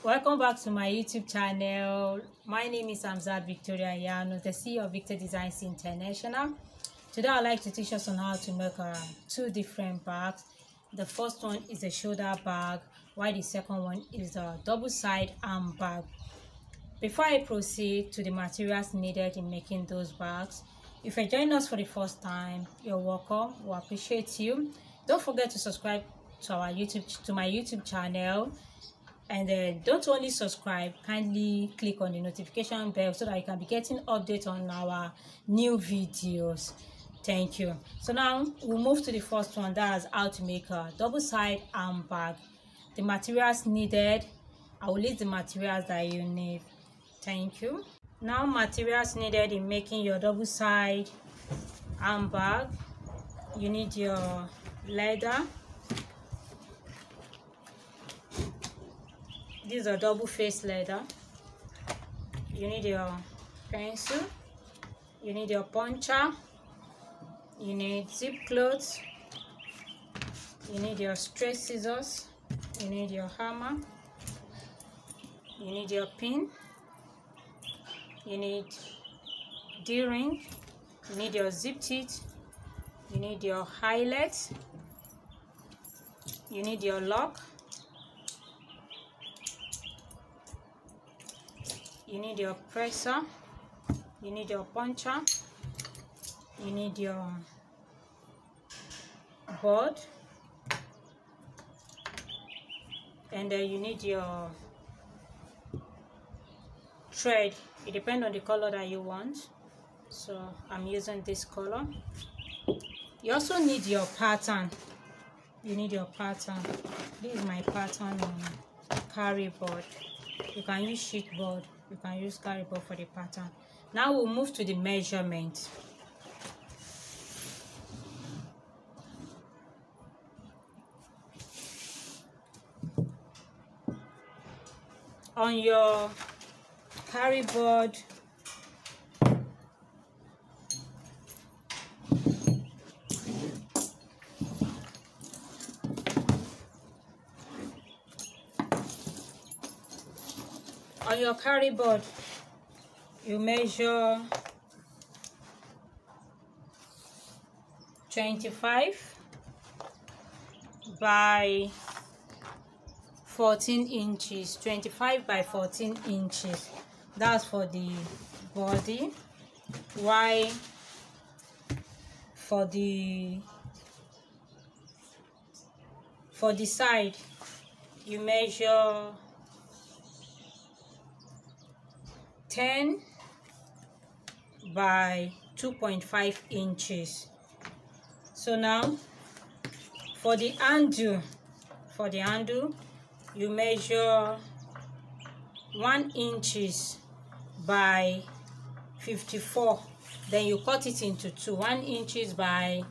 Welcome back to my YouTube channel. My name is Victoria Yano, the CEO of Victa Designs International. Today I'd like to teach us on how to make two different bags. The first one is a shoulder bag, while the second one is a double side arm bag. Before I proceed to the materials needed in making those bags, if you're joining us for the first time, you're welcome. We appreciate you. Don't forget to subscribe to my YouTube channel. And don't only subscribe, kindly click on the notification bell so that you can be getting updates on our new videos. Thank you. So now we'll move to the first one, that's how to make a double side arm bag. The materials needed, I will list the materials that you need. Thank you. Now, materials needed in making your double side arm bag: you need your leather. These are double face leather. You need your pencil. You need your puncher. You need zip cloths. You need your straight scissors. You need your hammer. You need your pin. You need D-ring. You need your zip teeth. You need your eyelet. You need your lock. You need your presser. You need your puncher. You need your board. And then you need your thread. It depends on the color that you want. So I'm using this color. You also need your pattern. You need your pattern. This is my pattern on carry board. You can use sheet board. You can use carry board for the pattern. Now we'll move to the measurement. On your carry board, you measure 25 by 14 inches. 25 by 14 inches. That's for the body. Why for the side you measure 10 by 2.5 inches. So now for the handle, you measure 1 inches by 54. Then you cut it into two. 1 inches by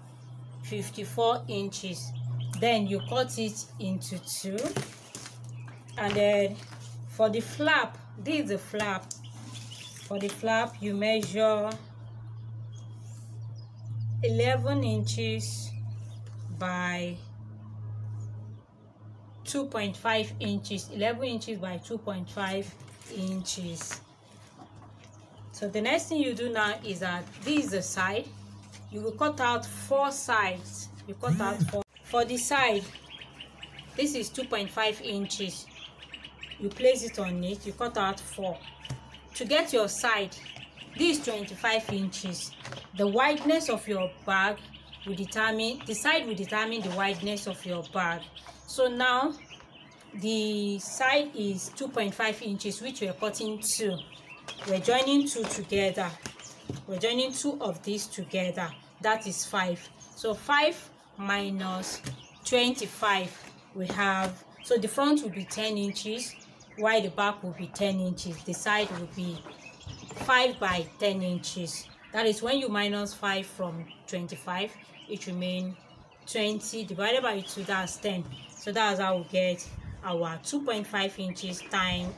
54 inches. Then you cut it into two. And then for the flap, this is the flap. For the flap, you measure 11 inches by 2.5 inches. 11 inches by 2.5 inches. So the next thing you do now is that this is the side. You will cut out 4 sides. You cut out 4. For the side, this is 2.5 inches. You place it on it. You cut out 4. To get your side, this is 25 inches. The wideness of your bag will determine, the side will determine the wideness of your bag. So now the side is 2.5 inches, which we're cutting 2. We're joining 2 together. We're joining 2 of these together. That is 5. So 5 minus 25 we have. So the front will be 10 inches. While the back will be 10 inches, the side will be 5 by 10 inches. That is when you minus 5 from 25, it remains 20 divided by 2, that's 10. So that's how we get our 2.5 inches times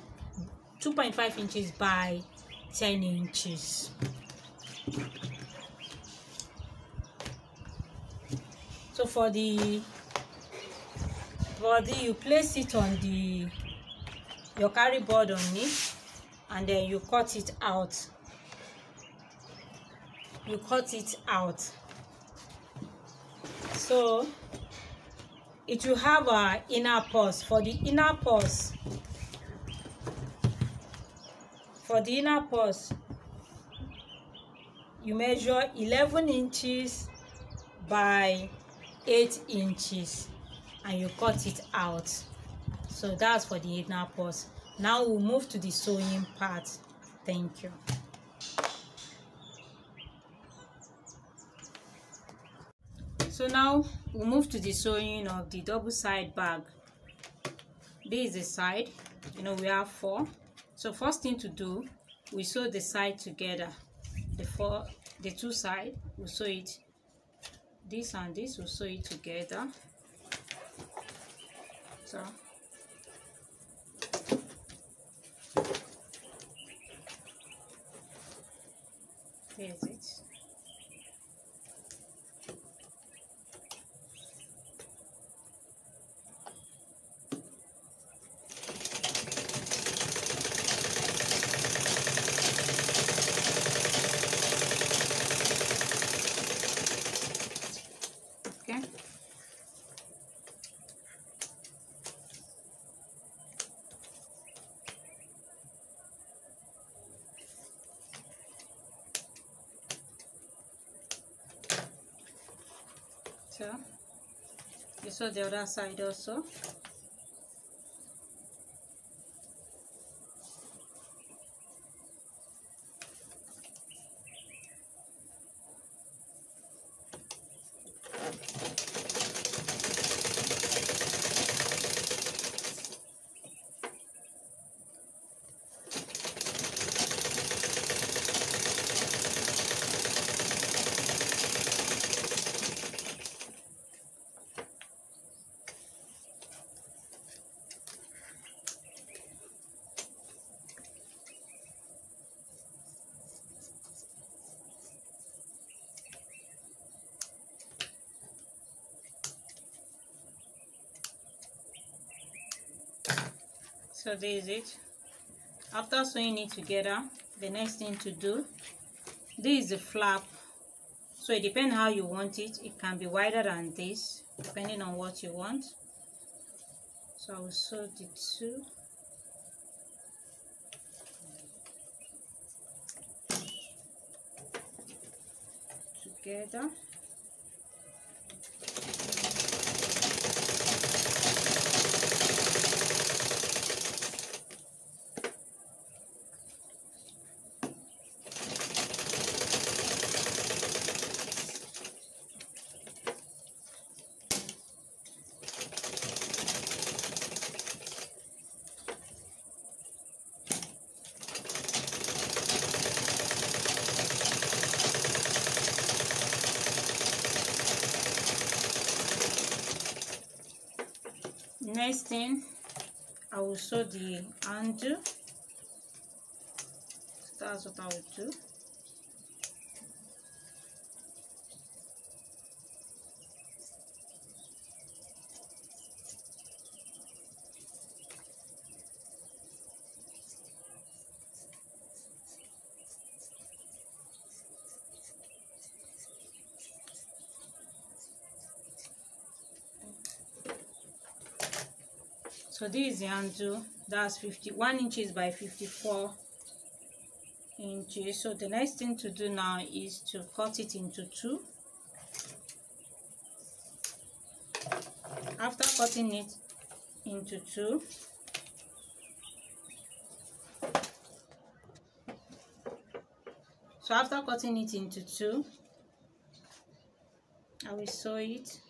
2.5 inches by 10 inches. So for the body, you place it on the your carry board on it, and then you cut it out. You cut it out. So it will have an inner purse. For the inner purse, you measure 11 inches by 8 inches and you cut it out. So that's for the inner purse. Now we'll move to the sewing part. Thank you. So now we'll move to the sewing of the double side bag. This is the side. You know, we have 4. So first thing to do, we sew the side together. The 2 sides, we'll sew it. This and this, we'll sew it together. So here's it. Okay. So you sew the other side also. So this is it. After sewing it together, the next thing to do, this is the flap. So it depends how you want it. It can be wider than this, depending on what you want. So I will sew the 2. Together. Next thing, I will sew the handle. That's what I will do. So this is the handle. That's 51 inches by 54 inches. So the next thing to do now is to cut it into 2. After cutting it into 2, I will sew it.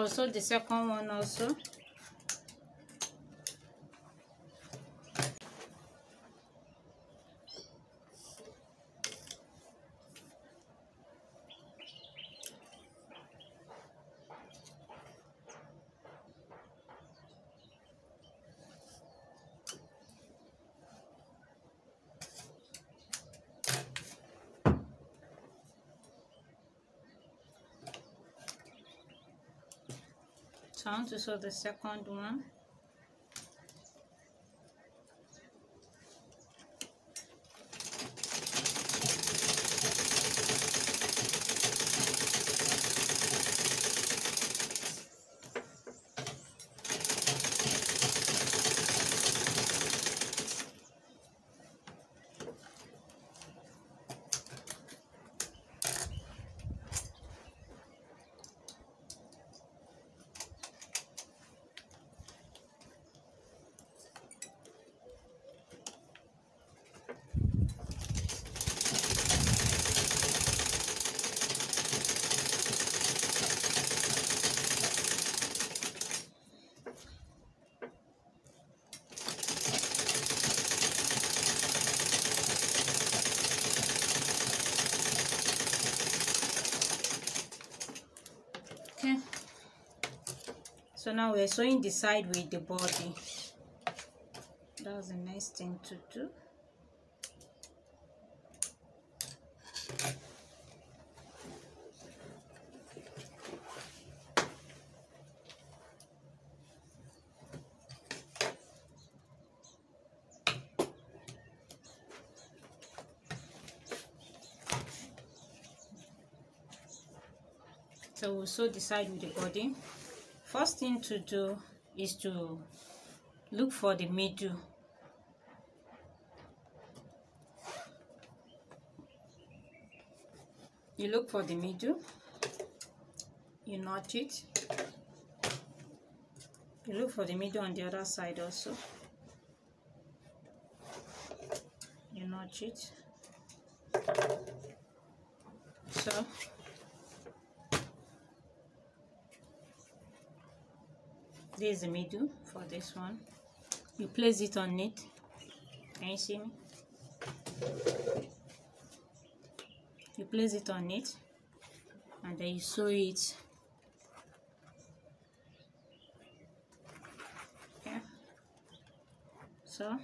will sew the second one also. So I want to sew the second one. Okay, so now we're sewing the side with the body. That's the next thing to do. So we'll sew the side with the body. First thing to do is to look for the middle. You look for the middle, you notch it. You look for the middle on the other side also. You notch it. So this is the middle for this one. You place it on it. Can you see me? You place it on it and then you sew it. Okay. So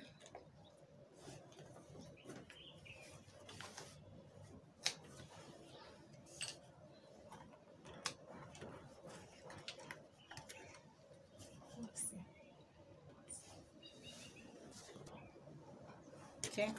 okay.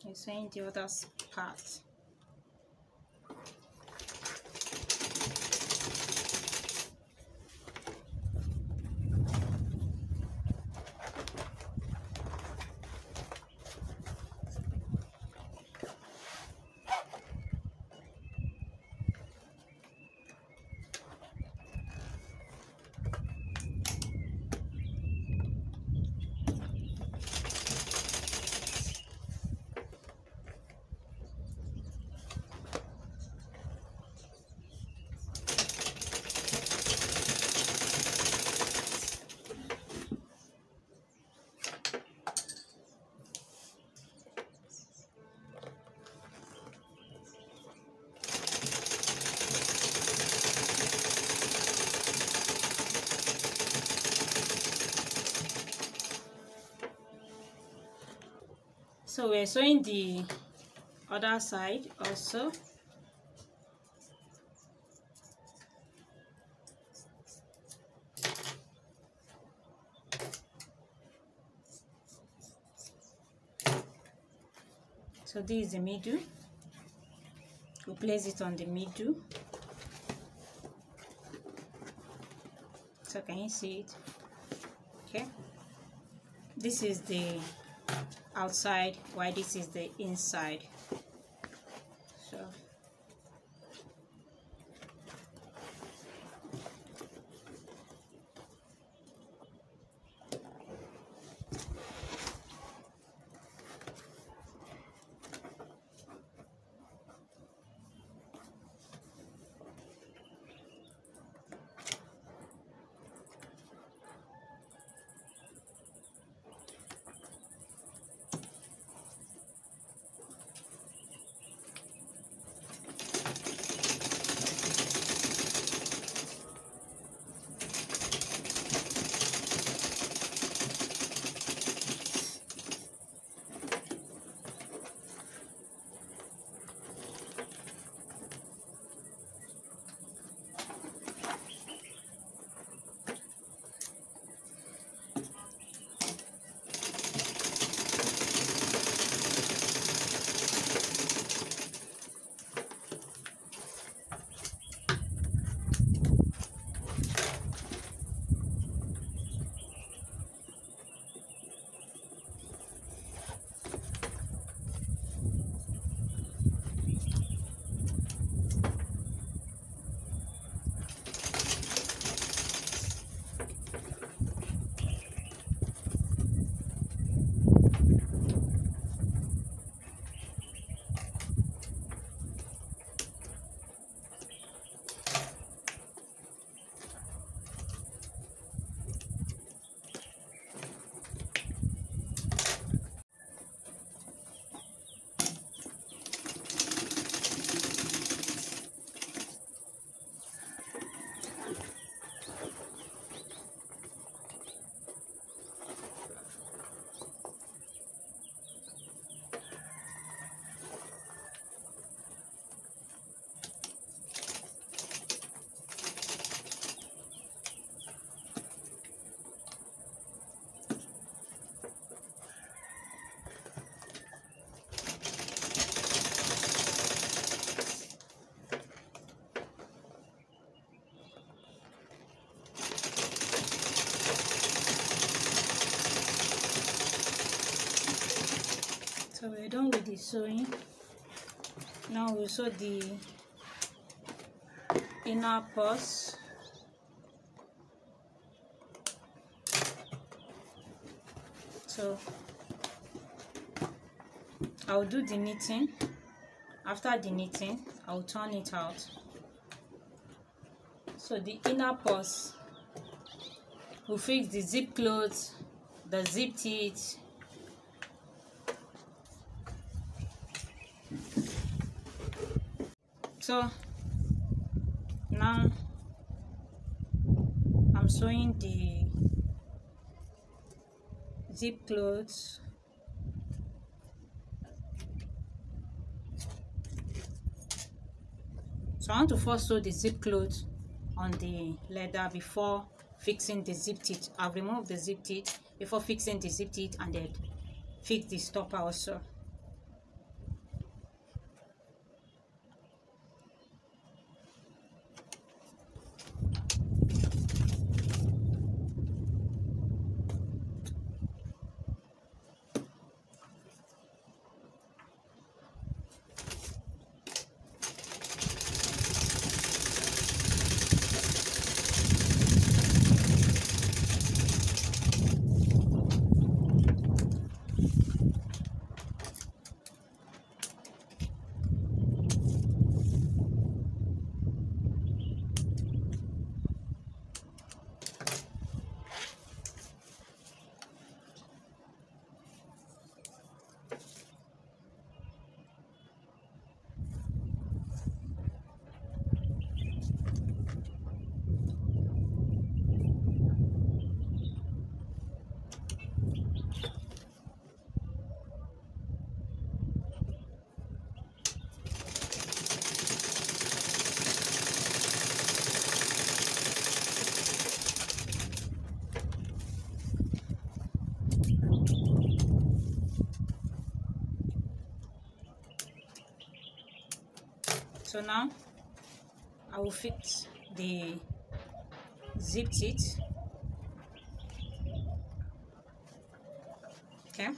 You're sewing the other part. So we're sewing the other side also. So this is the middle. We'll place it on the middle. So can you see it? Okay. This is the outside, while this is the inside. So we're done with the sewing. Now we'll sew the inner purse. So I'll do the knitting. After the knitting, I'll turn it out. So the inner purse, we'll fix the zip clothes, the zip teeth. So now I'm sewing the zip clothes. So I want to first sew the zip clothes on the leather before fixing the zip teeth. I've removed the zip teeth before fixing the zip teeth and then fix the stopper also. So now I will fix the zip teeth. Okay.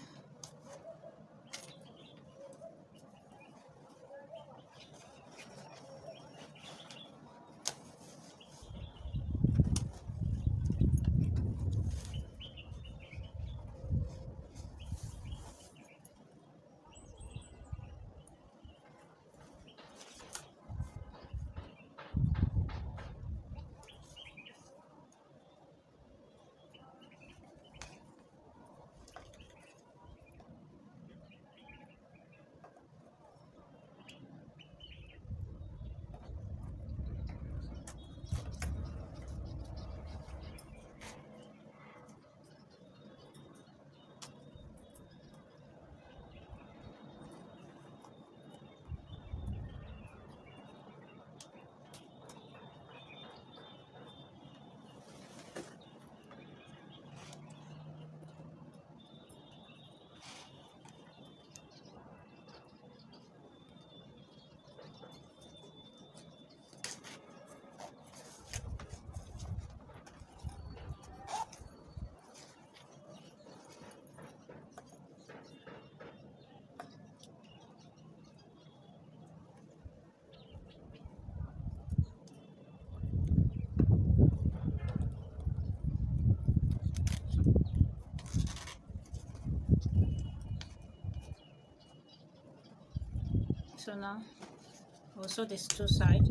So now also these two sides.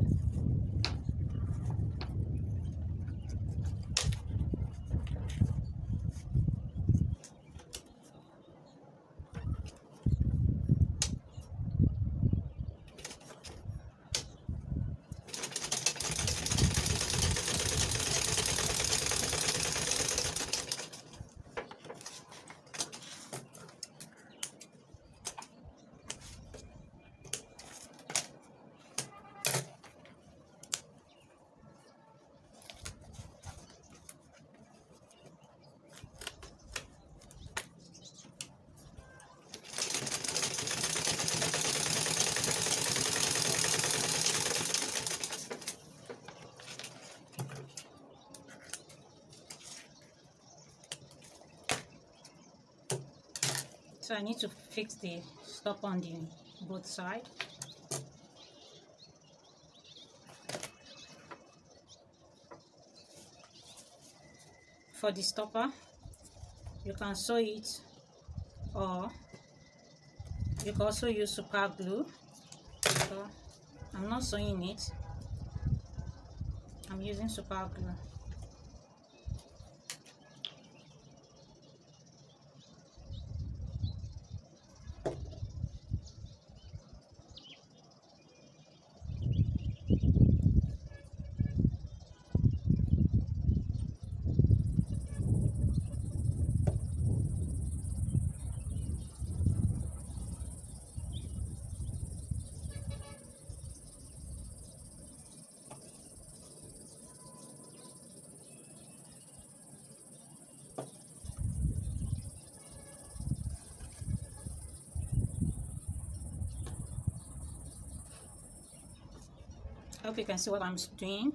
So I need to fix the stop on the both sides. For the stopper, you can sew it, or you can also use super glue. So I'm not sewing it, I'm using super glue. I hope you can see what I'm doing.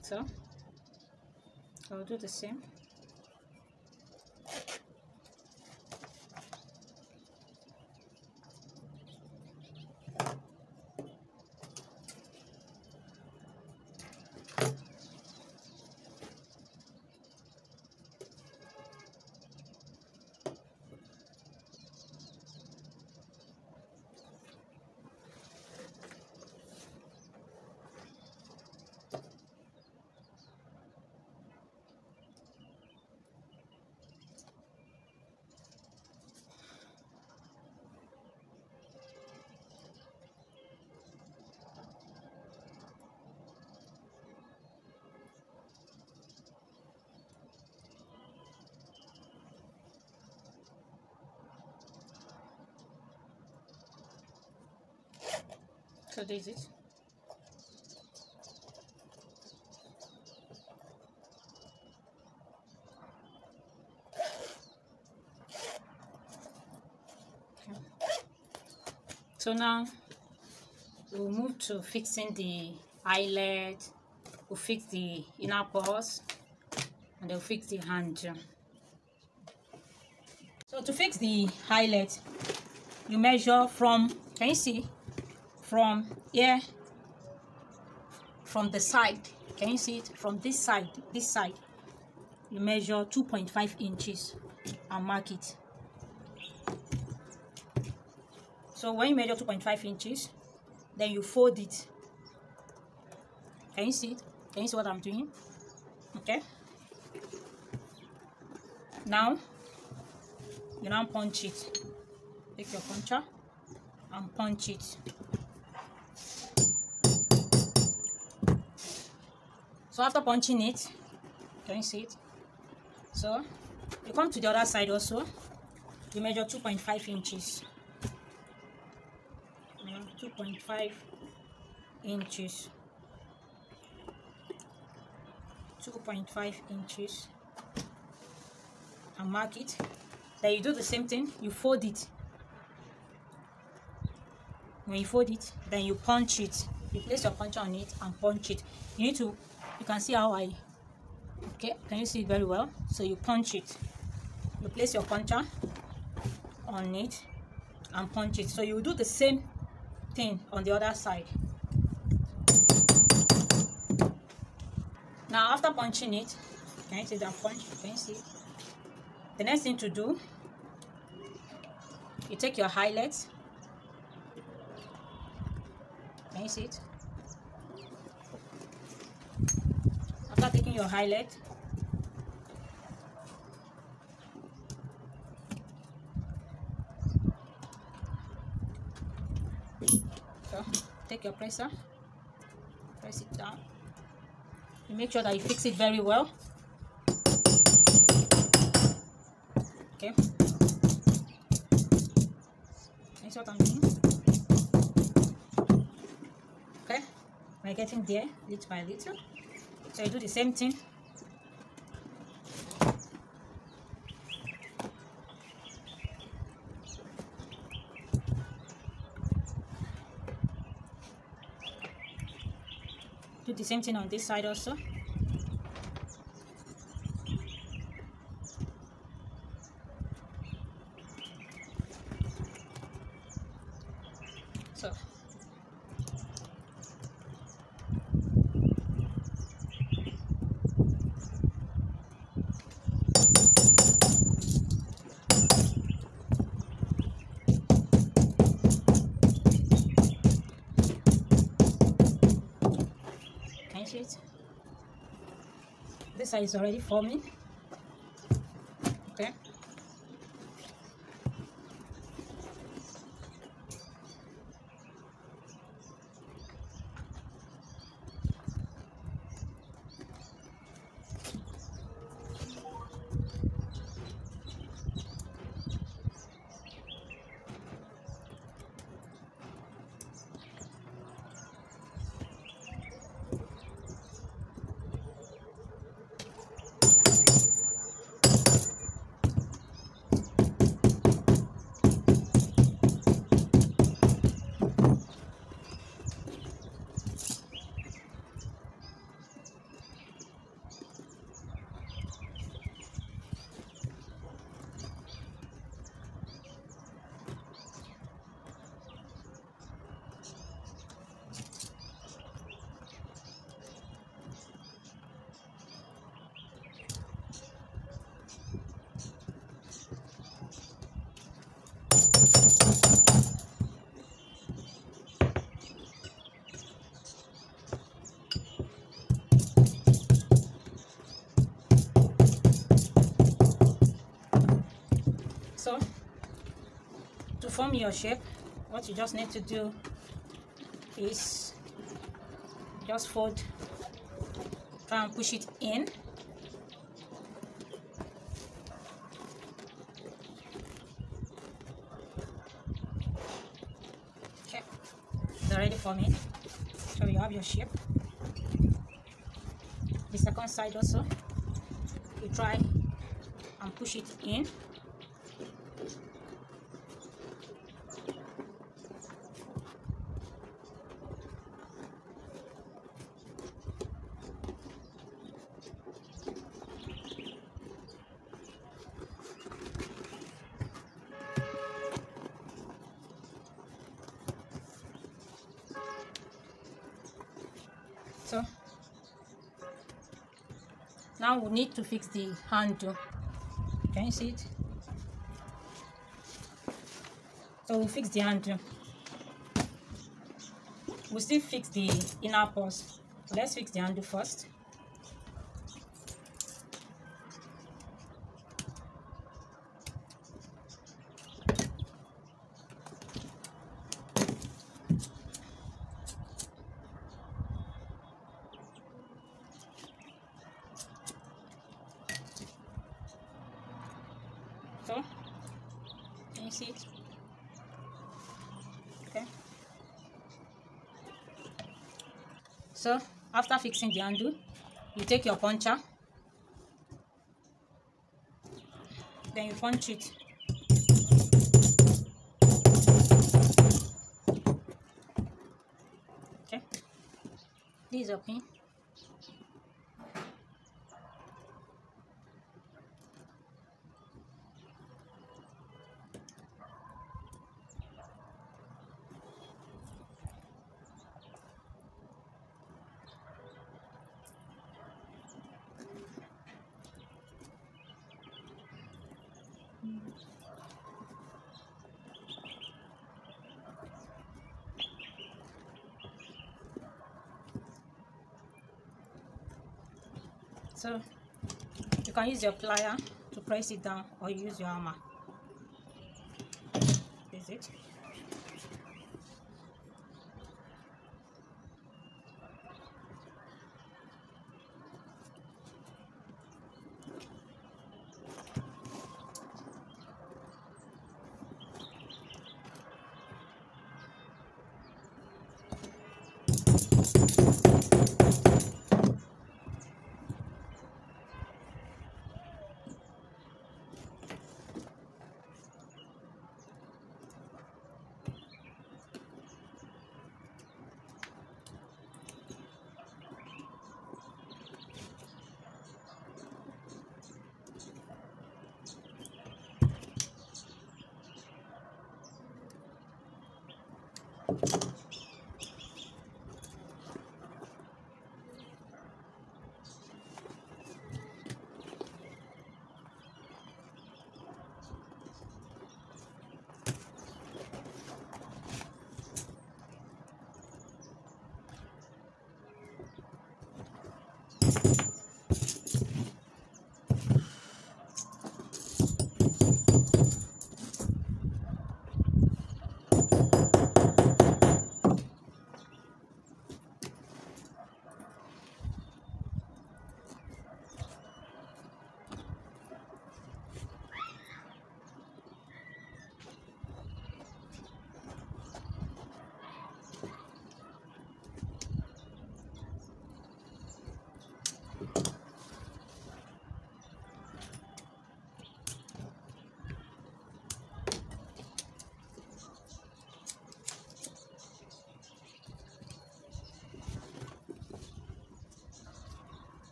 So I'll do the same. So this is it. So now we'll move to fixing the eyelet. We'll fix the inner pores and then fix the hand. So to fix the eyelet, you measure from, can you see, from here, from the side, can you see it, from this side, you measure 2.5 inches and mark it. So when you measure 2.5 inches, then you fold it. Can you see it? Can you see what I'm doing? Okay. Now, you now punch it. Take your puncher and punch it. So after punching it, can you see it? So you come to the other side also. You measure 2.5 inches. 2.5 inches. 2.5 inches and mark it. Then you do the same thing, you fold it. When you fold it, then you punch it. You place your puncher on it and punch it. You need to, you can see how okay, can you see it very well? So you punch it. You place your puncher on it and punch it. So you do the same thing on the other side. Now after punching it, can you see that punch? Can you see it? The next thing to do, you take your eyelet. Can you see it? After taking your eyelet, so take your presser, press it down. You make sure that you fix it very well. Okay. That's what I'm doing. Okay. We're getting there little by little. So you do the same thing. Do the same thing on this side also. So can you see it? This side is already forming. Okay. So to form your shape, what you just need to do is just fold, try and push it in. Okay, it's already forming, so you have your shape. The second side also, you try and push it in. So now we need to fix the handle. Can you see it? So we'll fix the handle. We'll still fix the inner purse. Let's fix the handle first. So, can you see it? Okay. So, after fixing the handle, you take your puncher, then you punch it. Okay. This is a pin. So you can use your plier to press it down, or use your hammer. This is it.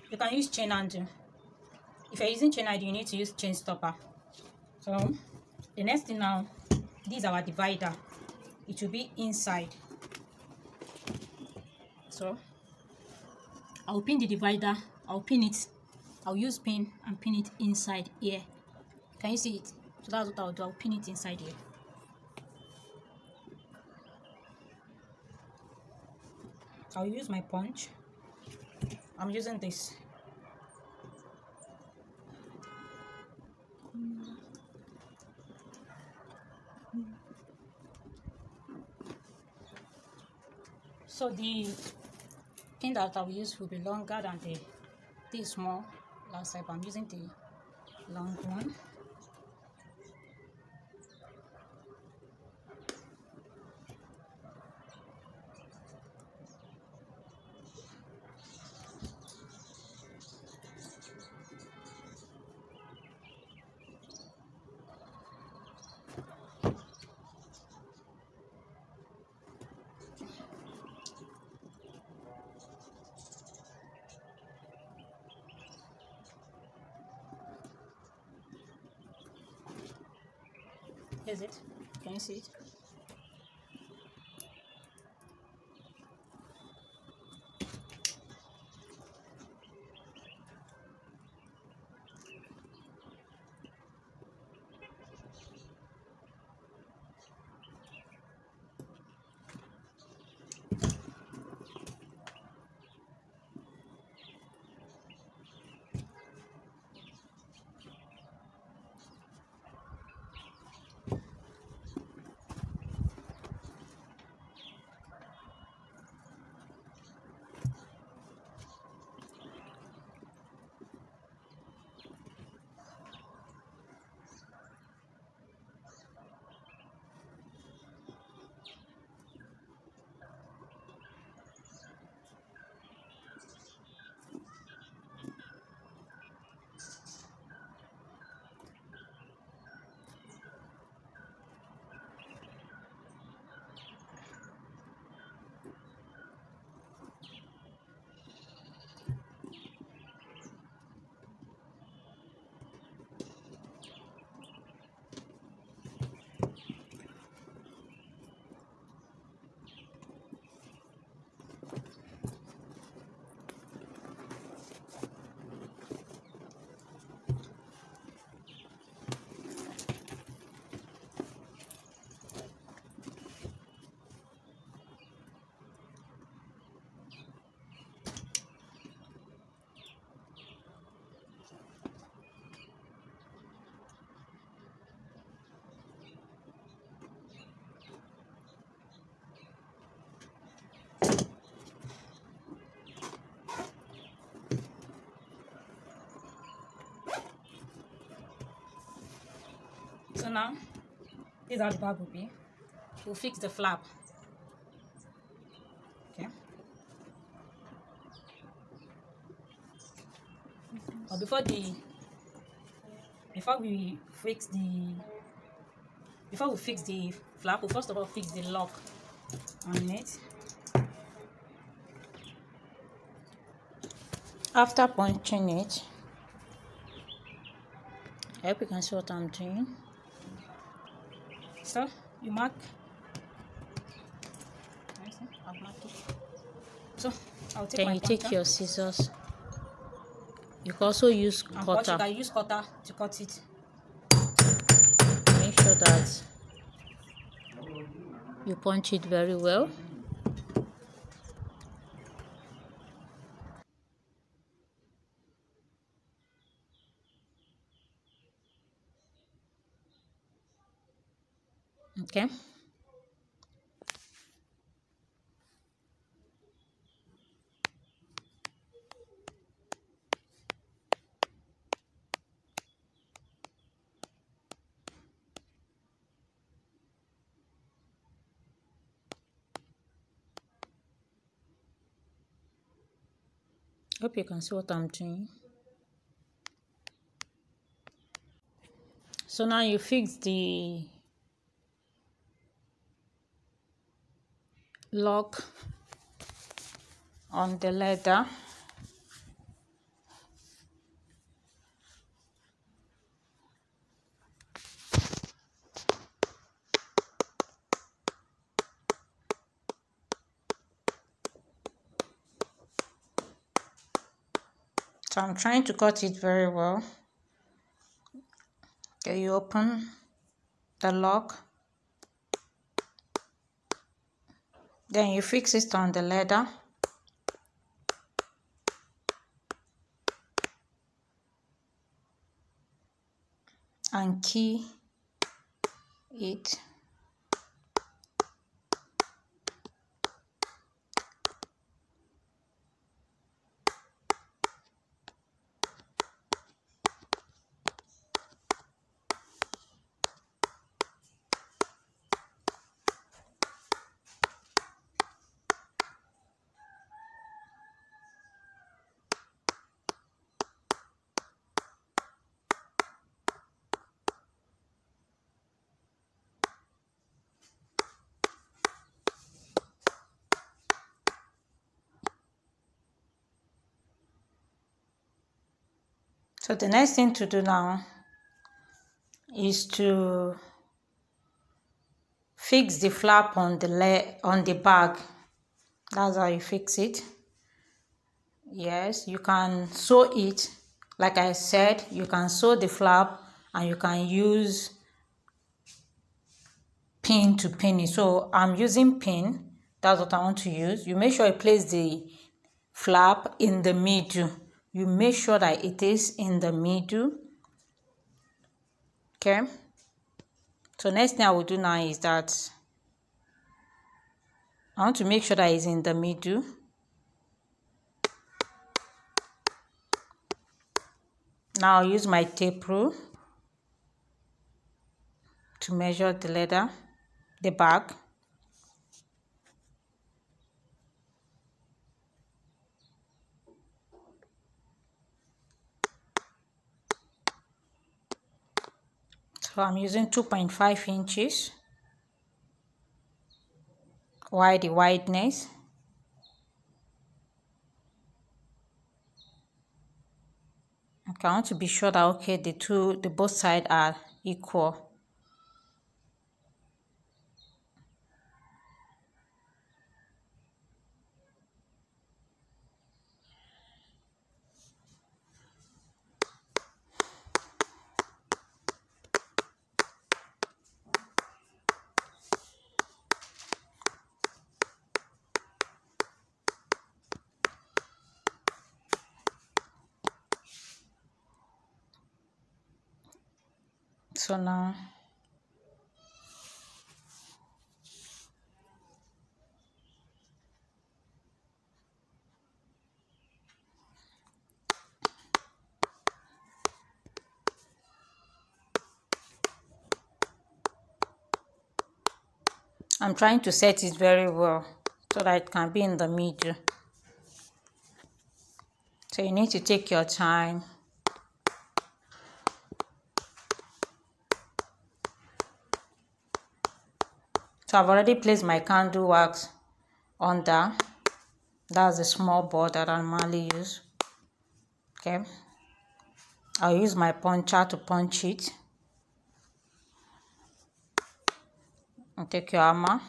You can use chain handle. If you're using chain handle, you need to use chain stopper. So the next thing now, this is our divider. it will be inside. So I'll pin the divider, I'll use pin and pin it inside here. Can you see it? So that's what I'll do. I'll pin it inside here. I'll use my punch. I'm using this. So the thing that I'll use will be longer than the small last type. I'm using the long one. Here's it. Can you see it? So now, this is how the bag will be. We'll fix the flap. Okay. But before we fix the flap, we'll first of all fix the lock on it. After punching it, I hope you can see what I'm doing. So you mark. I'll mark it. So I'll take. Then you take your scissors. You can also use cutter. You can use cutter to cut it. Make sure that you punch it very well. Okay. Hope you can see what I'm doing. So now you fix the lock on the leather. So I'm trying to cut it very well. Okay, you open the lock, then you fix it on the leather. And key it. So the next thing to do now is to fix the flap on the bag. That's how you fix it. Yes, you can sew it. Like I said, you can sew the flap and you can use pin to pin it. So I'm using pin. That's what I want to use. You make sure you place the flap in the middle. You make sure that it is in the middle. Okay. So next thing I will do now is that I want to make sure that it's in the middle. Now I'll use my tape rule to measure the leather, the bag. So I'm using 2.5 inches wide, the wideness. Okay, I want to be sure that okay, the both sides are equal. So now I'm trying to set it very well so that it can be in the middle. So you need to take your time. So I've already placed my candle wax under. That's the small board that I normally use. Okay. I'll use my puncher to punch it. And take your hammer.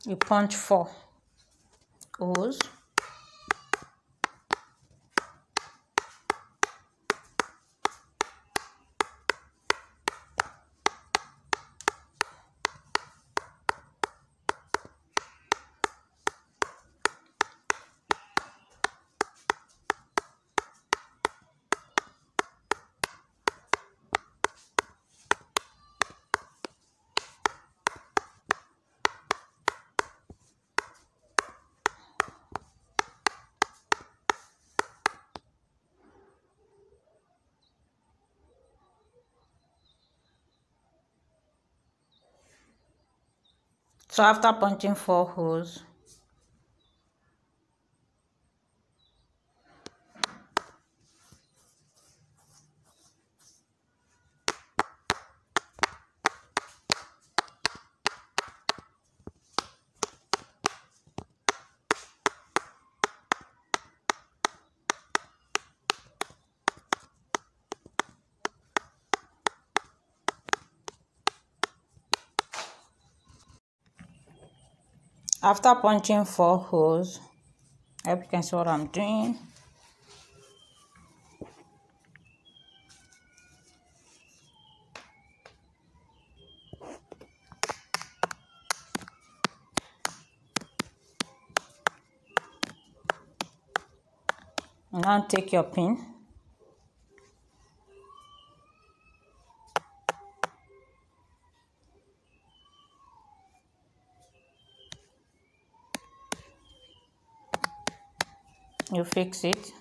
You punch 4 holes. So after punching 4 holes, After punching 4 holes, I hope you can see what I'm doing. Now take your pin. You fix it.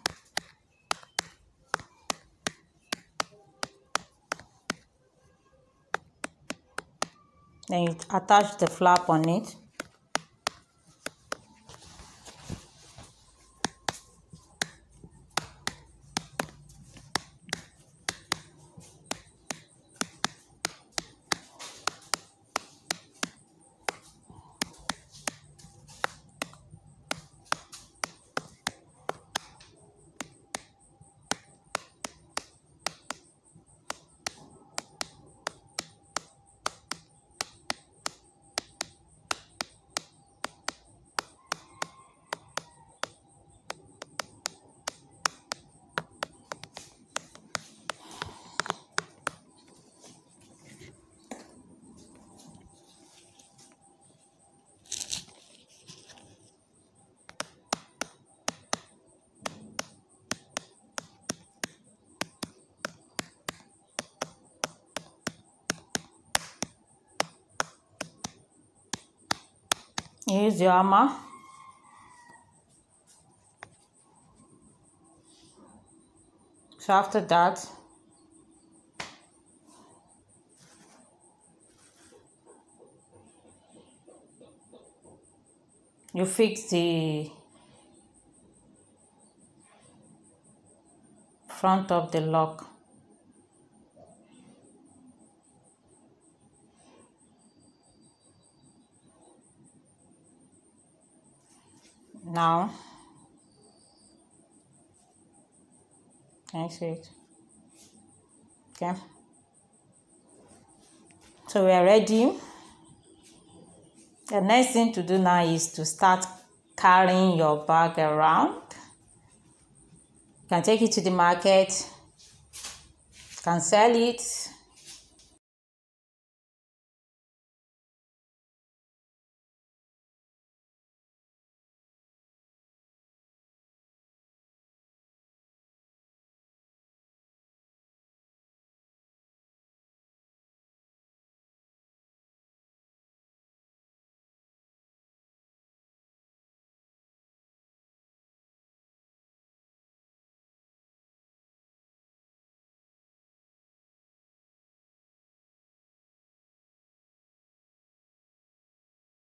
Then you attach the flap on it. Use your hammer. So after that, you fix the front of the lock. Now, can you see it? Okay. So we are ready. The next thing to do now is to start carrying your bag around. You can take it to the market, you can sell it,